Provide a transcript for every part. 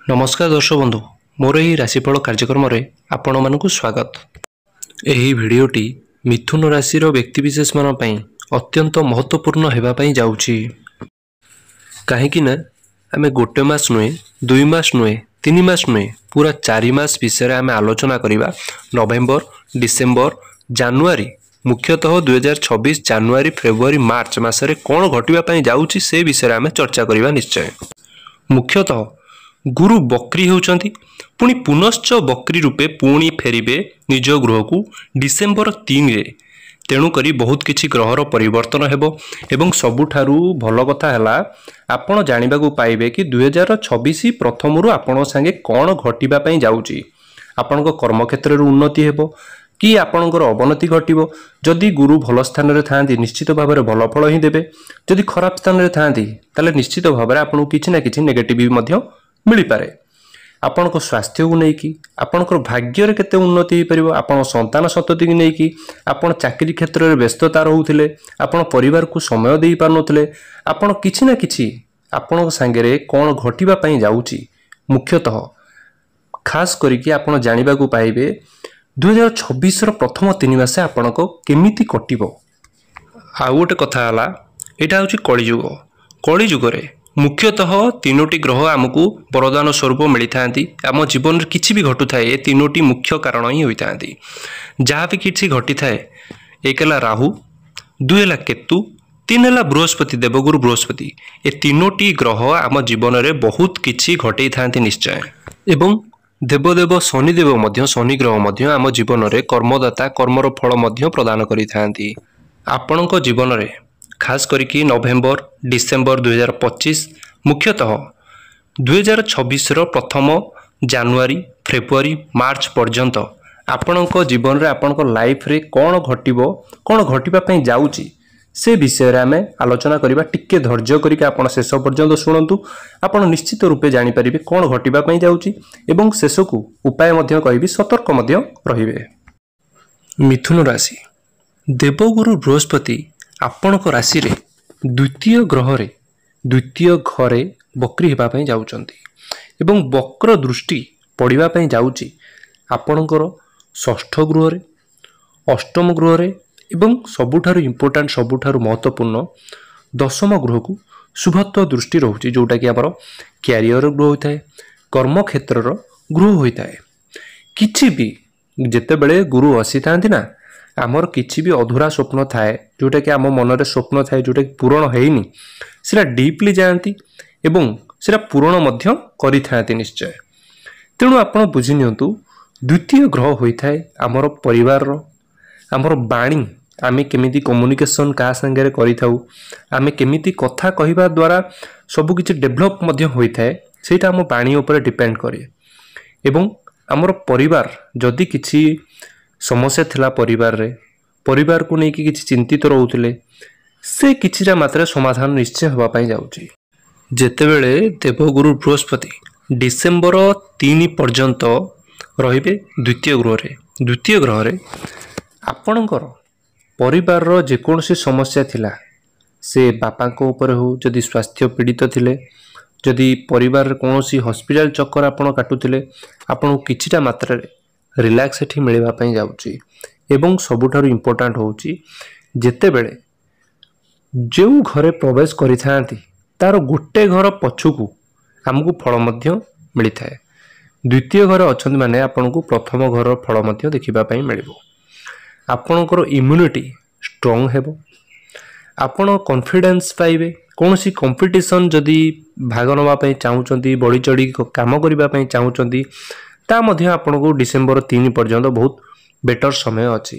नमस्कार दर्शक बंधु मोर यही राशिफल कार्यक्रम में आपण मानक स्वागत। यही भिडटी मिथुन राशि व्यक्तिशेष मान अत्यंत महत्वपूर्ण होगापाई जाऊँगी। कहीं आम गोटे मास नुहे 2 मास नुहे 3 मास नुहे पूरा 4 मास विषय आम आलोचना करवा। नवेम्बर डिसेम्बर जानुआरी मुख्यतः 2026 जानुआरी फेब्रुआरी मार्च मसरे कौन घटवाई जाऊँगी से विषय आम चर्चा करवा। निश्चय मुख्यतः गुरु बक्री होउचंती पुणी पुनश्च बक्री रूपे पुणी फेरिबे निज गृह को डिसेम्बर 3 रे। तेणुकरी बहुत किछि ग्रहर परिवर्तन हेबो एवं सबुठारु भल कथा हला आपण जानिबाकू पाइबे कि 2026 प्रथमरु आपण संगे कौन घटिबा पई जाउची। आपणको कर्म क्षेत्र रे उन्नति हेबो कि आपणकर अवनति घटिबो। जदि गुरु भल स्थान रे थांती निश्चित भाव में भल फल ही देबे। जदि खराब स्थान रे थांती ताले निश्चित भाव में आपन किछि ना किछि नेगेटिव मध्य मिल पारे। आपण स्वास्थ्य को लेकिन आपणकर भाग्य केते उन्नति हो पारिबो। आपण संतान सतति को लेकिन आपण चाकरी क्षेत्र में व्यस्तता रहउथिले, आपण परिवार को समय दे पारनथिले, आपण किछि ना किछि आपण संगे कौन घटिबा पई जाउची। मुख्यतः खास करिकि आपण जानिबा को पाइबे 2026 रो प्रथम 3 मास आपणको केमिति कटिबो। आ गोटे कथा हला एटा होची कलिजुग। कलिजुग रे मुख्यतः 3टी ग्रह आमको वरदान स्वरूप मिलता। आम जीवन में किसी भी घटू थाए 3टी मुख्य कारण ही होता। जहाँ भी किसी घटी थाए 1 है राहु, 2 है केतु, 3 है बृहस्पति देवगुरु बृहस्पति। ए 3टी ग्रह आम जीवन में बहुत किछि घटई था निश्चय। एवं देवदेव शनिदेव मध्य शनि ग्रह मध्य आम जीवन में कर्मदाता कर्मर फल मध्य प्रदान करि थांती। आपणको जीवन में खास करिकि नवेम्बर डिसेम्बर 2025 मुख्यतः 2026 प्रथम जानुआरी फेब्रुआरी मार्च पर्यंत आपणको जीवन रे आपणको लाइफ रे कौन घटिबो कौन घटिबा पई जाउची से विषय रे आमे आलोचना करिबा। टिके धैर्य करिके आपण शेष पर्यंत सुनंतु। आपण निश्चित रूपे जानि परिबे कौन घटिबा पई जाउची एवं शेष को उपाय मध्य कहिबी, सतर्क मध्य रहिबे। मिथुन राशि देवगुरु बृहस्पति आपणक राशि रे द्वितीय ग्रह रे द्वितीय घरे बक्री हेबा पई जाउचंती एवं वक्र दृष्टि पड़िबा पई जाउची आपणकर षष्ठ गृह रे अष्टम गृह रे एवं सबुठारु इम्पोर्टेंट सबुठारु महत्वपूर्ण दशम गृह को शुभत्व दृष्टि रहउची, जोटा कि हमर कैरियर गृह होइथाय, कर्म क्षेत्र रो गृह होइथाय। किछि भी जेते बेले गुरु आसी थांती ना आमर किछि भी अधूरा स्वप्न थाए जोटा कि आम मन रे स्वप्न थाए जोटा कि पूरण हेइनी सेटा डीपली जानती एवं सेटा पूरण मध्य करि थांती निश्चय। तेणु आपण बुझि नियंतु द्वितीय ग्रह होइथाय आमर परिवार रो आमर बाणी आमे केमिति कम्युनिकेशन का संगे करि थाउ, आमे केमिति कथा कहिबा द्वारा सब किछि डेवलप मध्य होइथाय सेटा हम बाणी ऊपर डिपेंड करे। एवं आमर परिवार जदि किछि समस्या थिला परिवार को लेकिन किसी चिंतित रोते से किछिटा मात्रा समाधान निश्चय होगा पाई जाउची। जेतेबेले देवगुरु बृहस्पति डिसेम्बर 3 पर्यंत रहिबे द्वितीय ग्रह रे आपणकर परिवार रो जेकोसी समस्या थिला से बापा को ऊपर हो, जदि स्वास्थ्य पीड़ित थिले, जदि परिवार कोनोसी हॉस्पिटल चक्कर आपण काटुथिले आपण किछिटा मात्रा रे रिलैक्स एठी मिलवा पई जाउची। एवं सबुठारु इम्पोर्टेंट होउची जेतेबेले जो घरे प्रवेश करि थांती तार गोटे घर पछुकू हमकु फल मध्य मिली थाए। द्वितीय घर अछंती माने आपनकु प्रथम घर फल मध्य देखिबा पई मिलिबो। आपनकर इम्यूनिटी स्ट्रांग हेबो, आपण कॉन्फिडेंस पाइबे। कोनोसी कंपटीशन जदि भाग नवा पई चाहुचंती, बड़ी चढ़ी काम करिबा पई चाहुचंती ता मध्य आपनको डिसेम्बर 3 पर्यंत बहुत बेटर समय अच्छी।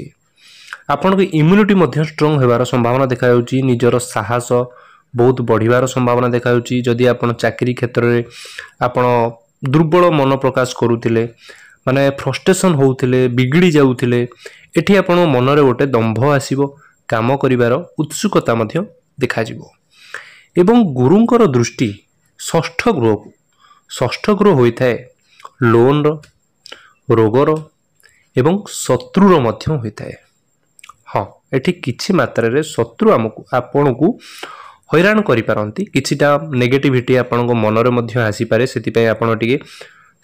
आपन को इम्यूनिटी मध्य स्ट्रांग होबार संभावना देखा जाउची, निजर साहस बहुत बढ़िवार संभावना देखा जाउची। जदि आपन चाकरी क्षेत्र में आपन दुर्बल मन प्रकाश करुथिले माने फ्रस्ट्रेशन होउथिले बिगड़ी जाउथिले एठी आपन मन रे गोटे दंभ आसीबो, काम करिवार उत्सुकता मध्य देखा जिवो। एवं गुरुंकर दृष्टि षष्ठ गृह होइथाय लोन रोगर एवं शत्रुर मध्य होइथाय। हाँ एठी किछि मात्रा रे शत्रु आमको आपन को हैरान करिपारंती किछिटा नेगेटिविटी आपणक मनरे मध्य आसी पारे सेति आपण टिके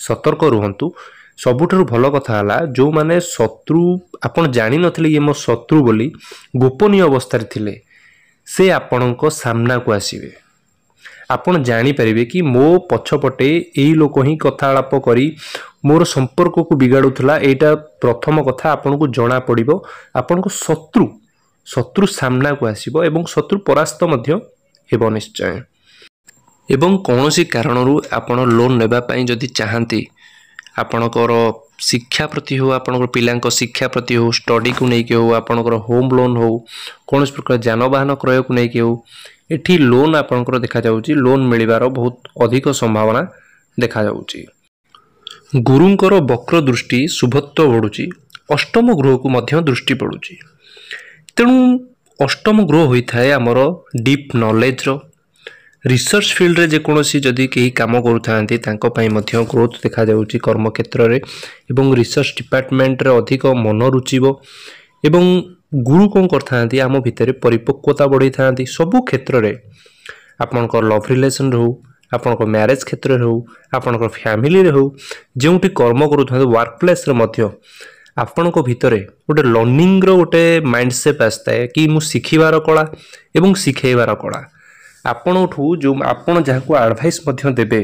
सतर्क रुहंतु। सबुठारु भल कथा हला जो माने शत्रु आपण जानि नथिले ये मो शत्रु बोली गोपनीय अवस्था थिले से आपणक सामना को आसीबे। आपण जानि परिबे कि मो पछपटे एई लोक ही कथालाप करी मोर संपर्क को बिगाडुथला। एटा प्रथम कथा आपण को जणा पड़िबो। आपण को शत्रु सामना को आसीबो एवं शत्रु परास्त मध्य हेबो निश्चय। एवं कौनसी कारणरू आपण लोन नेबा पई जदि चाहंती आपणकर शिक्षा प्रति हो आपणकर पिलांक शिक्षा प्रति हो स्टडी को नहीं हो आपणकर होम लोन हो कौन प्रकार जानवाहन क्रय को नहीं हो एठी लोन आपणकर देखा जाउची लोन मिलिबार बहुत अधिक संभावना देखा जाउची। गुरुंकर वक्र दृष्टि शुभत्व बढ़ुची अष्टम गृह को मध्य दृष्टि पड़ुची। तेणु अष्टम गृह होता है आमर डीप नॉलेज रो रिसर्च फील्ड रे जेकोसी जदि कहीं काम करूथांती तांको पई मध्य ग्रोथ देखा जाउची कर्म क्षेत्र रे एवं रिसर्च डिपार्टमेंट रे अधिक मन रुचिबो एवं गुरु कोन करथांती आम भितर परिपक्वता बढ़ी थांती सबु क्षेत्र रे आपनकर लव रिलेशन रहू आपनकर मैरिज क्षेत्र रे रहू आपनकर फैमिली रे रहू जेउटी कर्म करूथांती वर्क प्लेस रे मध्य आपनको भितरे गोटे लर्निंग रो गोटे माइंडसेट आस्ता है कि मु शिखिबार कला एवं शिखेबार कला आपणठू जो आपण जहाँ को एडवाइस मध्य देबे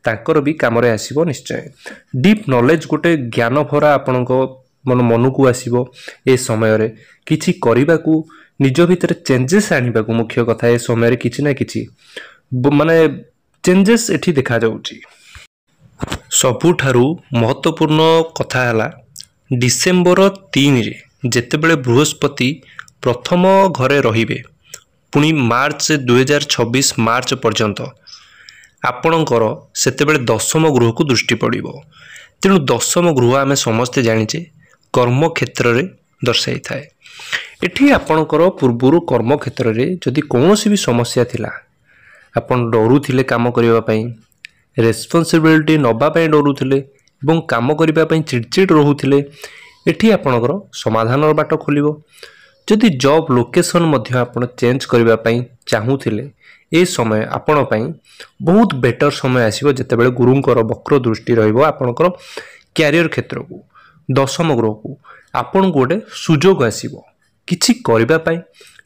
तांकर भी काम रे आसीबो निश्चय। डीप नॉलेज गोटे ज्ञान भरा आपणको मन को आसीबो ए समय रे किछि करिबा को निज भितर चेंजेस आनिबा को मुख्य कथा ए समय रे किछि ना किछि माने चेंजेस एठी देखा जाउची। सबुठारु महत्वपूर्ण कथा हला डिसेंबर 3 रे जेतेबेले बृहस्पति प्रथम घरे रहिबे पुणी मार्च 2026 मार्च पर्यंत आपणकर सेतेबेले दशम गृह को दृष्टि पड़िबो। तेणु दशम गृह आमे समस्ते जानिचे कर्म क्षेत्र रे दर्शाई थाए। एठी आपणकर पूर्वरु कर्म क्षेत्र रे जदि कोनोसी भी समस्या थिला आपण डरुथिले काम करिबा पई रेस्पोंसिबिलिटी नबा पई डरुथिले एवं काम करिबा पई चिड़चिड़ रहुथिले एठी आपणकर समाधान बाट खोलिबो। जदि जॉब लोकेशन मध्य आपण चेंज करबा पई चाहूथिले ए समय आपण पई बहुत बेटर समय आसीबो जेतेबेले गुरुंकर वक्र दृष्टि रहइबो आपणकर कैरियर क्षेत्र को दशम गृह को आपण गोटे सुजोग आसीबो किछि करबा पई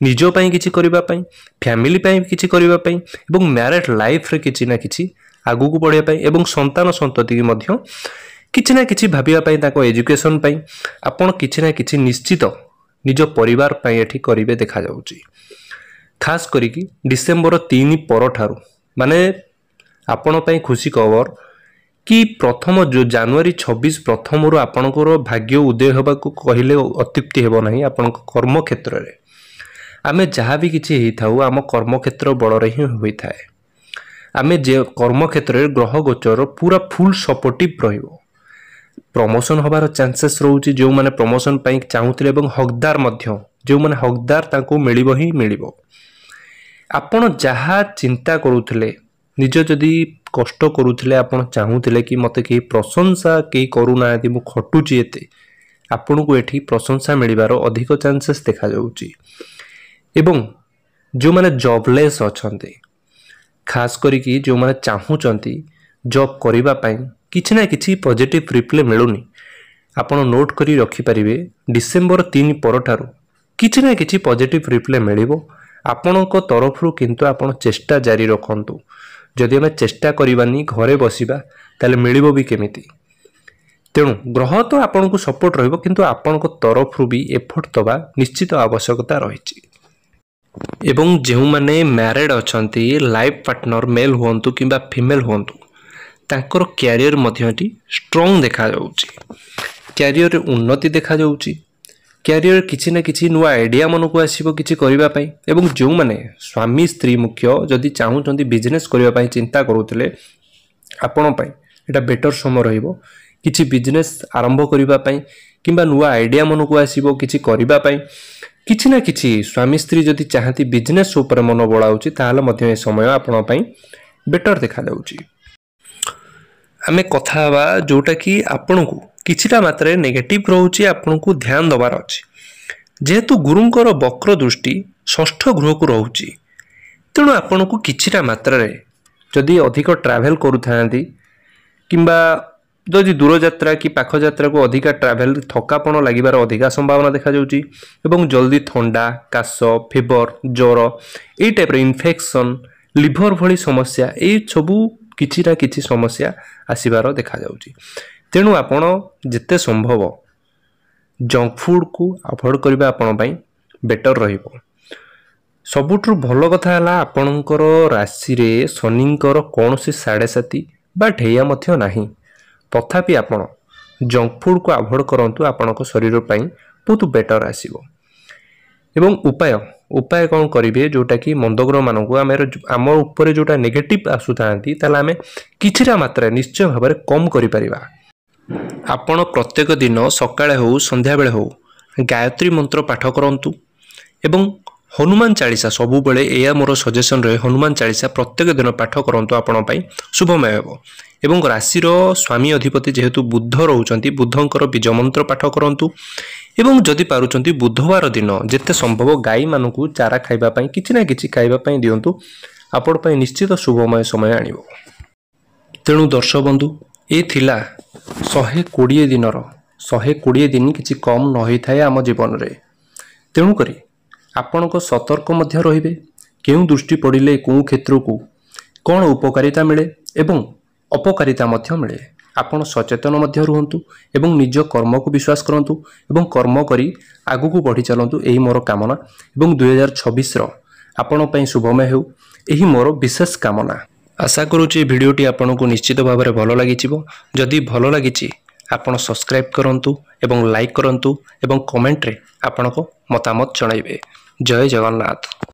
निजो पई किछि करबा पई फैमिली पई किछि करबा पई एवं मैरिड लाइफ रे किछि ना किछि आगु को बढ़िया पई एवं संतान संतति मध्य किछि ना किछि भाबिया पई ताको एजुकेशन पई आपण किछि ना किछि निश्चित निज परिवार पई एठी करिवे देखा जाउची। खास करिकी डिसेंबर 3 पर ठारू माने आपण पई खुशी खबर कि प्रथम जो जनवरी 26 प्रथम रु आपणकर भाग्य उदय होबा को कहिले अत्युक्ति हेबो नाही। आपण कर्म क्षेत्र रे आमे जहाँ भी किछि हेई थाउ आम कर्म क्षेत्र बड़ रे ही होई थाए। आमे जे कर्म क्षेत्र रे ग्रह गोचर पूरा फुल सपोर्टिव रहिबो प्रमोशन होबार चांसेस रहउची जो माने प्रमोशन पई चाहूतले एवं हकदार मध्य जो माने हकदार ताको मिलिबो ही मिलिबो। आपण जहाँ चिंता करूथले निज जदि कष्ट करूथले आपण चाहूतले कि मते के प्रशंसा के करूना यदि मु खटुची एते आपण को एठी प्रशंसा मिलिबार अधिक चांसेस देखा जाउची। एवं जो माने जॉबलेस अछंते खास करिकी जो माने चाहूचंती जॉब करिबा पई किछि ना किछि पॉजिटिव रिप्लाई मिलुनी आपण नोट करी रखि परिबे डिसेंबर 3 पर ठारू किछि ना किछि पॉजिटिव रिप्लाई मिलिबो आपणक तरफरु। किंतु आपण चेष्टा जारी रखंतु जदि हम चेष्टा करिबानी घरे बसिबा ताले मिलिबो भी केमिति। तेणु ग्रह तो आपण को सपोर्ट रहइबो किंतु आपणक तरफरु भी एफर्ट दबा निश्चित आवश्यकता रहिछि। एवं जेउ माने मैरिड अछंती लाइफ पार्टनर मेल हुअंतु किंबा फीमेल हुअंतु तांकर कैरियर मध्यटी स्ट्रांग देखा जाउची। कैरियर रे उन्नति देखा जाउची। कैरियर किछि ना किछि नुआ आइडिया मन को आसीबो किछि करिबा पई एवं जो माने स्वामी स्त्री मुख्य जदि चाहूचंती बिजनेस करिबा पई चिंता करूथिले आपण पई एटा बेटर समय रहइबो किछि बिजनेस आरंभ करिबा पई किंबा नुआ आइडिया मन को आसीबो किछि करिबा पई किछि ना किछि स्वामी स्त्री जदि चाहती बिजनेस ऊपर मन बळाउची ताहाले मध्य ए समय आपण पई बेटर देखा जाउची। आमे कथा हवा जोटा कि आपण को किछिटा मात्रा नेगेटिव रहउची आपण को ध्यान दबार अछि। जेहेतु गुरुंकर वक्र दृष्टि षष्ठ गृह को रहउची तेणु आपण को किछिटा मात्रा रे जदि अधिक ट्रैवल करूथांती किंबा जदि दूर यात्रा कि पाख यात्रा को अधिका ट्रैवल थकापण लागिबार अधिका संभावना देखा जाउची एवं जल्दी ठंडा काश फीवर ज्वर ए टाइप रे इन्फेक्शन लिवर भली समस्या ए सबू किछिटा किछि समस्या आसीबार देखा जाउची। तेणु आपण जिते संभव जंक फूड को अवॉइड करबा आपण पई बेटर रहिबो। सबुठु भल कथा है आपणकर राशि रे शनिंकर कौन सी 7.5 बा ढेया मध्य नाही तथापि आपण जंक फूड को अवॉइड करंतु आपणक शरीर पई बहुत बेटर आसीबो। एवं उपाय कौन करिवे जोटा कि मंदग्रह मानकु आम ऊपर जोटा नेगेटिव आसुथांती ताला आमे किछिरा मात्रा निश्चय भाव में कम करि परिबा। आपण प्रत्येक दिन सकाळे हो संध्या बेले हो गायत्री मंत्र पाठ करंतु एवं हनुमान चालीसा सबु बेले एया मोर सजेशन रहे हनुमान चालीसा प्रत्येक दिन पाठ करंतु आपण पई शुभमय हेबो। एवं राशिर स्वामी अधिपति जेहेतु बुध रहउचंती बुधंकर बीज मंत्र पाठ करंतु एवं जदि पारुचंती बुधवार दिन जेते संभव गाई मानकु चारा खाइबा पई किछि ना किछि खाइबा पई दियंतु आपण पई निश्चित शुभमय समय आनिबो। तेणु दर्शक बंधु ए थिला 120 दिनर 120 दिन किछि कम न होई थाए आम जीवन रे। तेणु करी आपण को सतर्क मध्य रहिबे केउ दृष्टि पड़िले को क्षेत्र को कौन उपकारिता मिले एवं अपकारिता मध्य मिले आपण सचेतन मध्य रुहंतु एवं निज कर्म को विश्वास करंतु एवं कर्म करी आगु को बढ़ी चलंतु एही मोर कामना एवं 2026 रो आपण पई शुभमय हेउ एही मोर विशेष कामना। आशा करूची भिडियोटी आपण को निश्चित भाव में भल लागिचिबो। जदि भल लागिची आपण सब्सक्राइब करंतु एवं लाइक करंतु एवं कमेंट रे आपण को मतामत जणाइबे। जय जगन्नाथ।